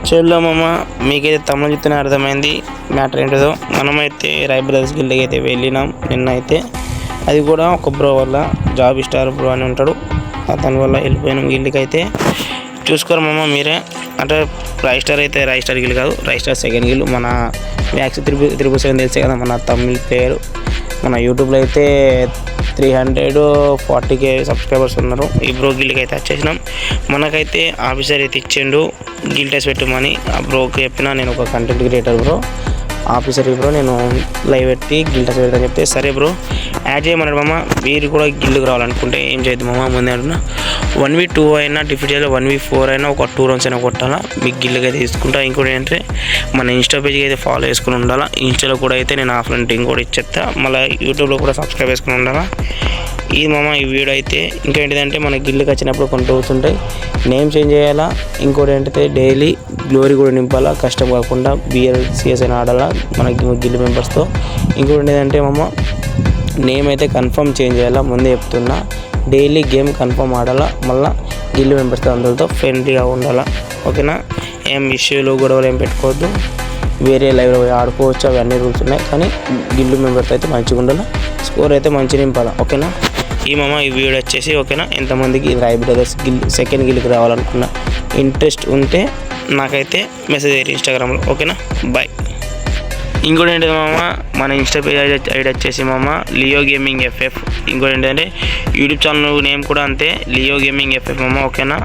చూడలేమమ్మ మీకైతే తమిళ చూస్తేనే అర్థమైంది మ్యాటర్ ఏంటిదో. మనమైతే రాయ్ బ్రదర్స్ గిల్డ్కి అయితే వెళ్ళినాం నిన్న అయితే. అది కూడా ఒక బ్రో వల్ల జాబ్ స్టార్ బ్రో అని ఉంటాడు, అతని వల్ల వెళ్ళిపోయినాం గిల్డ్కి అయితే. చూసుకోరమ్మమ్మ మీరే. అంటే రాయ్ స్టార్ అయితే రాయ్ స్టార్ గిల్డ్ కాదు, రాయ్ స్టార్ సెకండ్ గిల్డ్. మన మ్యాక్స్ 337 తెలిసే కదా మన తమిళ్ ప్లేయర్. మన యూట్యూబ్లో అయితే 340K సబ్స్క్రైబర్స్ ఉన్నారు. ఈ బ్రో గిల్డ్కి అయితే వచ్చేసినాం. మనకైతే ఆఫీసర్ అయితే ఇచ్చిండు గిల్డ్ టెస్ట్ పెట్టమని. ఆ బ్రోకి చెప్పిన నేను ఒక content creator bro, officer bro, నేను లైవ్ పెట్టి గిల్డ్ టెస్ట్ పెడతాను చెప్తే సరే బ్రో యాడ్ చేయమన్నాడు మామ. మీరు కూడా గిల్డ్కి రావాలనుకుంటే ఏం చేయద్దు మామ, ముందే అంటున్నా 1v2 అయినా డిఫీట్ చేయాలి, 1v4 అయినా ఒక 2 రౌండ్స్ అయినా కొట్టాలా, మీకు గిల్డ్కి అయితే తీసుకుంటా. ఇంకోటి ఏంటంటే మన ఇన్స్టా పేజ్కి అయితే ఫాలో చేసుకుని ఉండాలా. ఇన్స్టాలో కూడా అయితే నేను ఆఫ్లైన్ లింక్ కూడా ఇచ్చేస్తా, మళ్ళీ యూట్యూబ్లో కూడా సబ్స్క్రైబ్ చేసుకుని ఉండాలా. ఇది మామ ఈ వీడియో అయితే. ఇంకేంటిదంటే మన గిల్డ్కి వచ్చినప్పుడు కొన్ని టూల్స్ ఉంటాయి, నేమ్ చేంజ్ చేయాలా. ఇంకోటి ఏంటంటే డైలీ గ్లోరీ కూడా నింపాలా, కష్టం కాకుండా BLCS అయినా ఆడాలా మనకి గిల్డ్ మెంబర్స్తో. ఇంకోటి ఏంటంటే మామ నేమ్ అయితే కన్ఫర్మ్ చేంజ్ చేయాలా, ముందే చెప్తున్నా. డైలీ గేమ్ కన్ఫర్మ్ ఆడాలా, మళ్ళీ గిల్డ్ మెంబర్స్తో అందరితో ఫ్రెండ్లీగా ఉండాలా, ఓకేనా. ఏం ఇష్యూలు గొడవలు ఏం పెట్టుకోవద్దు, వేరే లైవ్లో ఆడుకోవచ్చు, అవి అన్ని రూల్స్ ఉన్నాయి. కానీ గిల్డ్ మెంబర్తో అయితే మంచిగా ఉండాలి, స్కోర్ అయితే మంచిగా నింపాలా, ఓకేనా. ఈ మామ ఈ వీడియో వచ్చేసి ఓకేనా. ఎంతమందికి రాయ్ బ్రదర్స్ గిల్డ్ సెకండ్ గిల్డ్కి రావాలనుకున్నా ఇంట్రెస్ట్ ఉంటే నాకైతే మెసేజ్ అయ్యారు ఇన్స్టాగ్రామ్లో, ఓకేనా. బాయ్. ఇంకోటి ఏంటంటే మామ మన ఇన్స్టా పేజ్ ఐడి వచ్చేసి మామ లియో గేమింగ్ FF. ఇంకోటి ఏంటంటే యూట్యూబ్ ఛానల్ నేమ్ కూడా అంతే, లియో గేమింగ్ FF మామ, ఓకేనా.